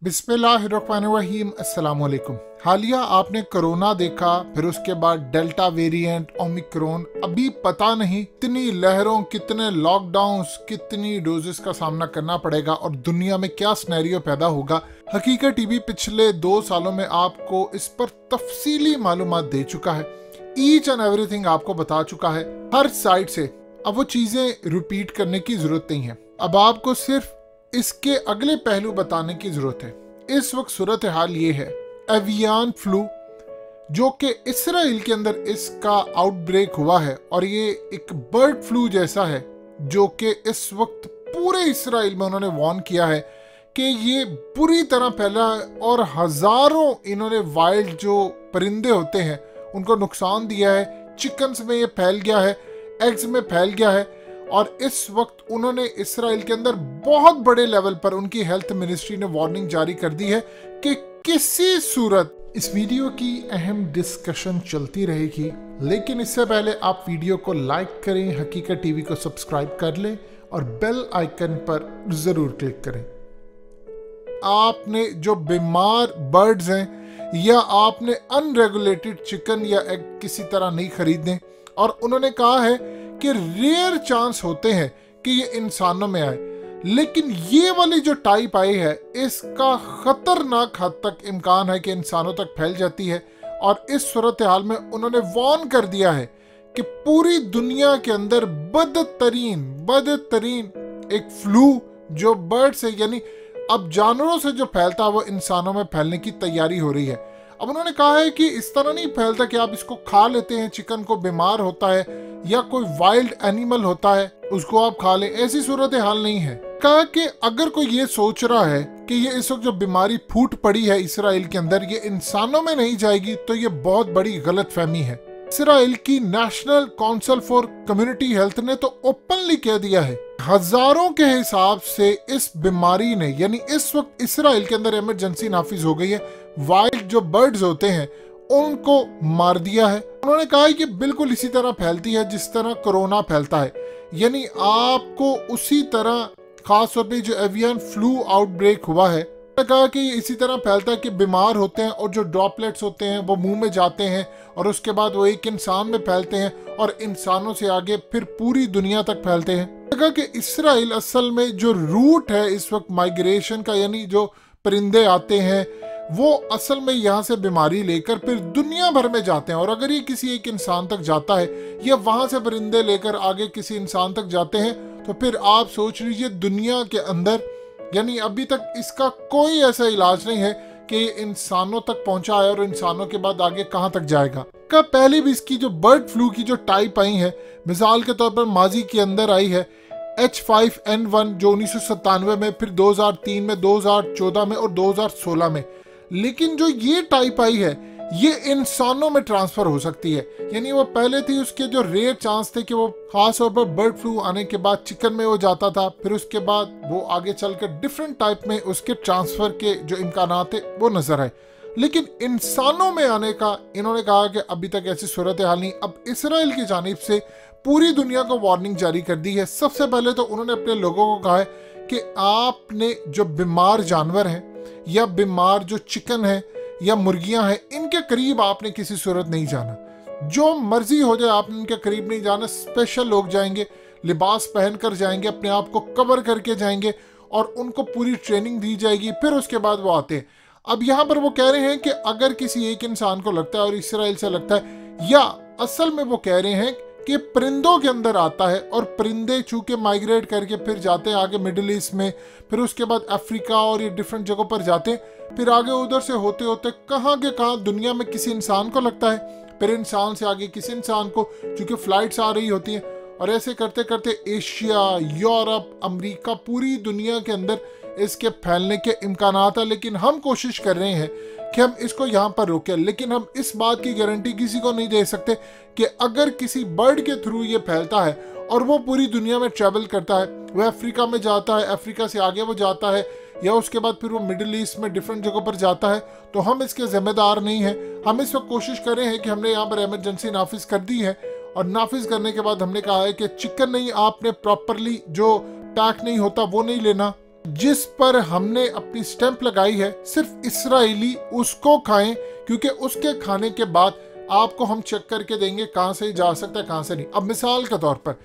बिस्मिल्लाहिर्रहमानिर्रहीम अस्सलाम वालेकुम। हालिया आपने कोरोना देखा, फिर उसके बाद डेल्टा वेरिएंट, ओमिक्रॉन, अभी पता नहीं कितनी लहरों, कितने लॉकडाउन्स, कितनी डोजेस का सामना करना पड़ेगा और दुनिया में क्या सिनेरियो पैदा होगा। हकीकत टीवी पिछले 2 सालों में आपको इस पर तफसीली मालूमात दे चुका है, ईच एंड एवरीथिंग आपको बता चुका है हर साइड से। अब वो चीजें रिपीट करने की जरूरत नहीं है, अब आपको सिर्फ इसके अगले पहलू बताने की जरूरत है। इस वक्त सूरत हाल ये है, एवियन फ्लू जो कि इसराइल के अंदर इसका आउटब्रेक हुआ है और ये एक बर्ड फ्लू जैसा है जो कि इस वक्त पूरे इसराइल में उन्होंने वार्न किया है कि ये बुरी तरह फैला है और हजारों इन्होंने वाइल्ड जो परिंदे होते हैं उनको नुकसान दिया है। चिकन्स में ये फैल गया है, एग्स में फैल गया है और इस वक्त उन्होंने इसराइल के अंदर बहुत बड़े लेवल पर उनकी हेल्थ मिनिस्ट्री ने वार्निंग जारी कर दी है कि किसी सूरत। इस वीडियो की अहम डिस्कशन चलती रहेगी, लेकिन इससे पहले आप वीडियो को लाइक करें, हकीकत टीवी को सब्सक्राइब कर लें और बेल आइकन पर जरूर क्लिक करें। आपने जो बीमार बर्ड्स हैं या आपने अनरेगुलेटेड चिकन या एग किसी तरह नहीं खरीदने, और उन्होंने कहा है कि रेयर चांस होते हैं कि ये इंसानों में आए, लेकिन ये वाली जो टाइप आई है इसका खतरनाक हद तक इम्कान है कि इंसानों तक फैल जाती है। और इस सूरत हाल में उन्होंने वार्न कर दिया है कि पूरी दुनिया के अंदर बदतरीन एक फ्लू जो बर्ड से यानी अब जानवरों से जो फैलता है वो इंसानों में फैलने की तैयारी हो रही है। अब उन्होंने कहा है कि इस तरह नहीं फैलता कि आप इसको खा लेते हैं, चिकन को बीमार होता है या कोई वाइल्ड एनिमल होता है उसको आप खा लें, ऐसी सूरत हाल नहीं है। कहा कि अगर कोई ये सोच रहा है कि ये इस वक्त जो बीमारी फूट पड़ी है इसराइल के अंदर ये इंसानों में नहीं जाएगी तो ये बहुत बड़ी गलत फहमी है। इसराइल की national council for community health ने तो ओपनली कह दिया है, हजारों के हिसाब से इस बीमारी ने यानी इस वक्त इसराइल के अंदर इमरजेंसी नाफिज हो गई है, वाइल्ड जो बर्ड्स होते हैं उनको मार दिया है। उन्होंने कहा है कि बिल्कुल इसी तरह फैलती है जिस तरह कोरोना फैलता है, यानी आपको उसी तरह खास तौर पे जो एवियन फ्लू आउटब्रेक हुआ है कहा कि इसी तरह फैलता है कि बीमार होते हैं और जो ड्रॉपलेट्स होते हैं वो मुंह में जाते हैं और उसके बाद वो एक इंसान में फैलते हैं और इंसानों से आगे फिर पूरी दुनिया तक फैलते हैं। कहा कि इसराइल असल में जो रूट है इस वक्त माइग्रेशन का, यानी जो परिंदे आते हैं वो असल में यहाँ से बीमारी लेकर फिर दुनिया भर में जाते हैं और अगर ये किसी एक इंसान तक जाता है या वहां से परिंदे लेकर आगे किसी इंसान तक जाते हैं तो फिर आप सोच लीजिए दुनिया के अंदर यानी अभी तक इसका कोई ऐसा इलाज नहीं है कि ये इंसानों तक पहुंचा है और इंसानों के बाद आगे कहां तक जाएगा। का पहले भी इसकी जो बर्ड फ्लू की जो टाइप आई है, मिसाल के तौर पर माजी के अंदर आई है H5N1 जो 1997 में, फिर 2003 में, 2014 में और 2016 में, लेकिन जो ये टाइप आई है ये इंसानों में ट्रांसफर हो सकती है। यानी वो पहले थी उसके जो रेयर चांस थे कि वो खास तौर पर बर्ड फ्लू आने के बाद चिकन में हो जाता था, फिर उसके बाद वो आगे चलकर डिफरेंट टाइप में उसके ट्रांसफर के जो इम्कान थे वो नजर आए, लेकिन इंसानों में आने का इन्होंने कहा कि अभी तक ऐसी सूरत हाल नहीं। अब इसराइल की जानिब से पूरी दुनिया को वार्निंग जारी कर दी है। सबसे पहले तो उन्होंने अपने लोगों को कहा है कि आपने जो बीमार जानवर हैं या बीमार जो चिकन है या मुर्गियां हैं इनके करीब आपने किसी सूरत नहीं जाना, जो मर्जी हो जाए आपने इनके करीब नहीं जाना। स्पेशल लोग जाएंगे, लिबास पहनकर जाएंगे, अपने आप को कवर करके जाएंगे और उनको पूरी ट्रेनिंग दी जाएगी, फिर उसके बाद वो आते हैं। अब यहाँ पर वो कह रहे हैं कि अगर किसी एक इंसान को लगता है और इसराइल से लगता है, या असल में वो कह रहे हैं कि परिंदों के अंदर आता है और परिंदे चूंकि माइग्रेट करके फिर जाते हैं आगे मिडिल ईस्ट में, फिर उसके बाद अफ्रीका और ये डिफरेंट जगहों पर जाते हैं, फिर आगे उधर से होते होते कहाँ के कहाँ दुनिया में किसी इंसान को लगता है, फिर इंसान से आगे किसी इंसान को, चूंकि फ्लाइट्स आ रही होती हैं और ऐसे करते करते एशिया, यूरोप, अमेरिका, पूरी दुनिया के अंदर इसके फैलने के इम्कान है। लेकिन हम कोशिश कर रहे हैं कि हम इसको यहाँ पर रोकें, लेकिन हम इस बात की गारंटी किसी को नहीं दे सकते कि अगर किसी बर्ड के थ्रू ये फैलता है और वो पूरी दुनिया में ट्रैवल करता है, वो अफ्रीका में जाता है, अफ्रीका से आगे वो जाता है या उसके बाद फिर वो मिडिल ईस्ट में डिफरेंट जगहों पर जाता है, तो हम इसके जिम्मेदार नहीं हैं। हम इस वक्त कोशिश कर रहे हैं कि हमने यहाँ पर इमरजेंसी नाफिज कर दी है और नाफिज करने के बाद हमने कहा है कि चिकन नहीं, आपने प्रॉपरली जो पैक नहीं होता वो नहीं लेना, जिस पर हमने अपनी स्टैंप लगाई है सिर्फ इसराइली उसको खाएं, क्योंकि उसके खाने के बाद आपको हम चेक करके देंगे कहां से जा सकता है कहां से नहीं। अब मिसाल के तौर पर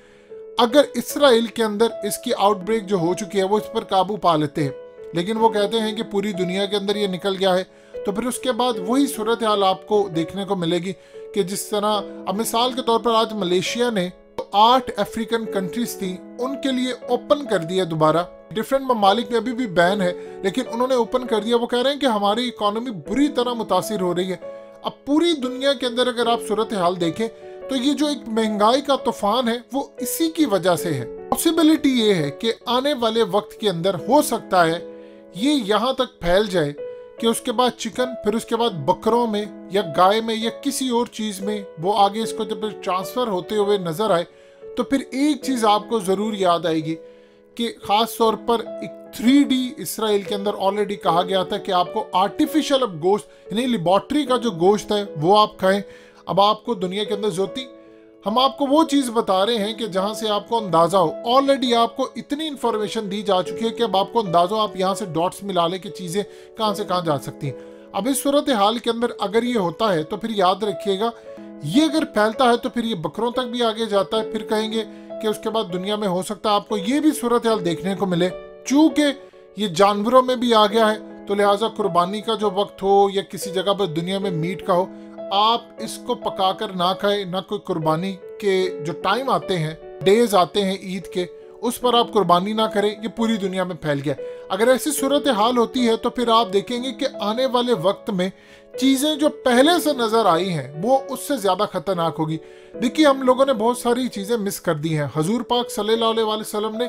अगर इसराइल के अंदर इसकी आउटब्रेक जो हो चुकी है वो इस पर काबू पा लेते हैं, लेकिन वो कहते हैं कि पूरी दुनिया के अंदर ये निकल गया है, तो फिर उसके बाद वही सूरत हाल आपको देखने को मिलेगी कि जिस तरह अब मिसाल के तौर पर आज मलेशिया ने 8 अफ्रीकन कंट्रीज थी उनके लिए ओपन कर दिया दोबारा। डिफरेंट ममालिक में अभी भी बैन है, लेकिन उन्होंने ओपन कर दिया। वो कह रहे हैं कि हमारी इकोनॉमी बुरी तरह मुतासिर हो रही है। अब पूरी दुनिया के अंदर अगर आप सूरत हाल देखें तो ये जो एक महंगाई का तूफान है वो इसी की वजह से है। पॉसिबिलिटी ये है कि आने वाले वक्त के अंदर हो सकता है ये यहाँ तक फैल जाए कि उसके बाद चिकन, फिर उसके बाद बकरों में या गाय में या किसी और चीज में वो आगे इसको जब ट्रांसफर होते हुए नजर आए, तो फिर एक चीज आपको जरूर याद आएगी कि खास तौर पर एक 3D इसराइल के अंदर ऑलरेडी कहा गया था कि आपको आर्टिफिशियल अब गोश्त यानी लेबोरेटरी का जो गोश्त है वो आप खाएं। अब आपको दुनिया के अंदर जोती हम आपको वो चीज बता रहे हैं कि जहां से आपको अंदाजा हो। ऑलरेडी आपको इतनी इंफॉर्मेशन दी जा चुकी है कि अब आपको अंदाजा हो, आप यहां से डॉट्स मिला ले कि चीजें कहां से कहां जा सकती हैं। अब इस सूरत हाल के अंदर अगर ये होता है तो फिर याद रखिएगा ये अगर फैलता है तो फिर ये बकरों तक भी आगे जाता है। फिर कहेंगे कि उसके बाद दुनिया में हो सकता है आपको ये भी सूरत हाल देखने को मिले। चूंकि ये जानवरों में भी आ गया है तो लिहाजा कुर्बानी का जो वक्त हो या किसी जगह पर दुनिया में मीट का हो, आप इसको पकाकर ना खाएं, ना कोई कुर्बानी के जो टाइम आते हैं, डेज आते हैं ईद के, उस पर आप कुर्बानी ना करें। ये पूरी दुनिया में फैल गया। अगर ऐसी सूरत हाल होती है तो फिर आप देखेंगे कि आने वाले वक्त में चीजें जो पहले से नजर आई हैं वो उससे ज्यादा खतरनाक होगी। देखिए हम लोगों ने बहुत सारी चीजें मिस कर दी हैं। हुजूर पाक सल्लल्लाहु अलैहि वसल्लम ने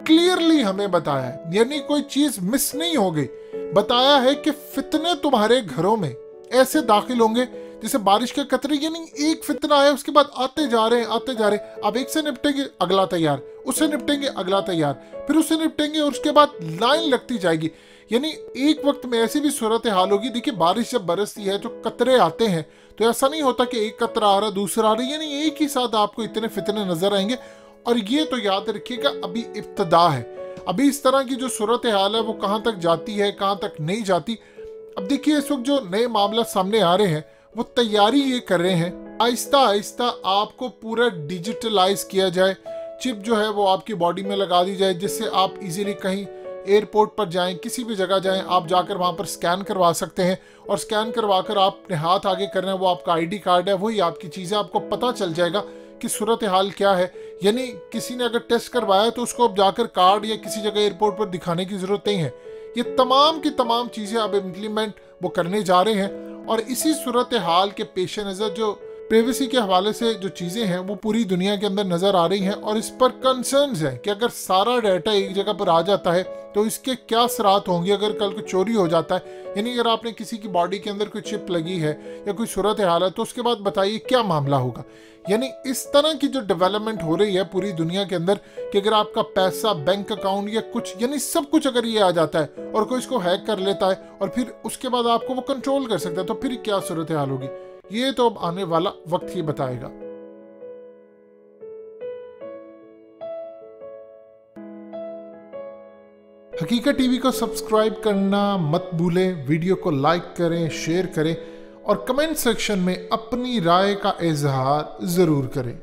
क्लियरली हमें बताया है, यानी कोई चीज मिस नहीं हो गई। बताया है कि फितने तुम्हारे घरों में ऐसे दाखिल होंगे जैसे बारिश के कतरे, यानी एक फितना है उसके बाद आते जा रहे हैं। अब एक से निपटेंगे अगला तैयार, उससे निपटेंगे अगला तैयार, फिर उससे निपटेंगे और उसके बाद लाइन लगती जाएगी। यानी एक वक्त में ऐसी भी सूरत हाल होगी। देखिए बारिश जब बरसती है जो कतरे आते हैं तो ऐसा नहीं होता कि एक कतरा आ रहा दूसरा आ रहा, यानी एक ही साथ आपको इतने फितने नजर आएंगे। और ये तो याद रखिएगा अभी इब्तदा है। अभी इस तरह की जो सूरत हाल है वो कहाँ तक जाती है कहाँ तक नहीं जाती। अब देखिए इस वक्त जो नए मामला सामने आ रहे हैं वो तैयारी ये कर रहे हैं आहिस्ता आहिस्ता आपको पूरा डिजिटलाइज किया जाए। चिप जो है वो आपकी बॉडी में लगा दी जाए जिससे आप इजीली कहीं एयरपोर्ट पर जाएं, किसी भी जगह जाएं, आप जाकर वहां पर स्कैन करवा सकते हैं और स्कैन करवा कर आप अपने हाथ आगे कर रहे हैं, वो आपका आईडी कार्ड है, वही आपकी चीज़ें, आपको पता चल जाएगा कि सूरत हाल क्या है। यानी किसी ने अगर टेस्ट करवाया तो उसको अब जाकर कार्ड या किसी जगह एयरपोर्ट पर दिखाने की जरूरत नहीं है। ये तमाम की तमाम चीज़ें अब इम्प्लीमेंट वो करने जा रहे हैं। और इसी सूरत हाल के पेश नज़र जो प्राइवेसी के हवाले से जो चीज़ें हैं वो पूरी दुनिया के अंदर नज़र आ रही हैं और इस पर कंसर्न्स हैं कि अगर सारा डाटा एक जगह पर आ जाता है तो इसके क्या असरात होंगे अगर कल को चोरी हो जाता है। यानी अगर आपने किसी की बॉडी के अंदर कोई चिप लगी है या कोई सूरत हाल है तो उसके बाद बताइए क्या मामला होगा। यानी इस तरह की जो डेवलपमेंट हो रही है पूरी दुनिया के अंदर कि अगर आपका पैसा, बैंक अकाउंट या कुछ, यानी सब कुछ अगर ये आ जाता है और कोई इसको हैक कर लेता है और फिर उसके बाद आपको वो कंट्रोल कर सकता है, तो फिर क्या सूरत हाल होगी, ये तो अब आने वाला वक्त ही बताएगा। हकीकत टीवी को सब्सक्राइब करना मत भूलें, वीडियो को लाइक करें, शेयर करें और कमेंट सेक्शन में अपनी राय का इजहार जरूर करें।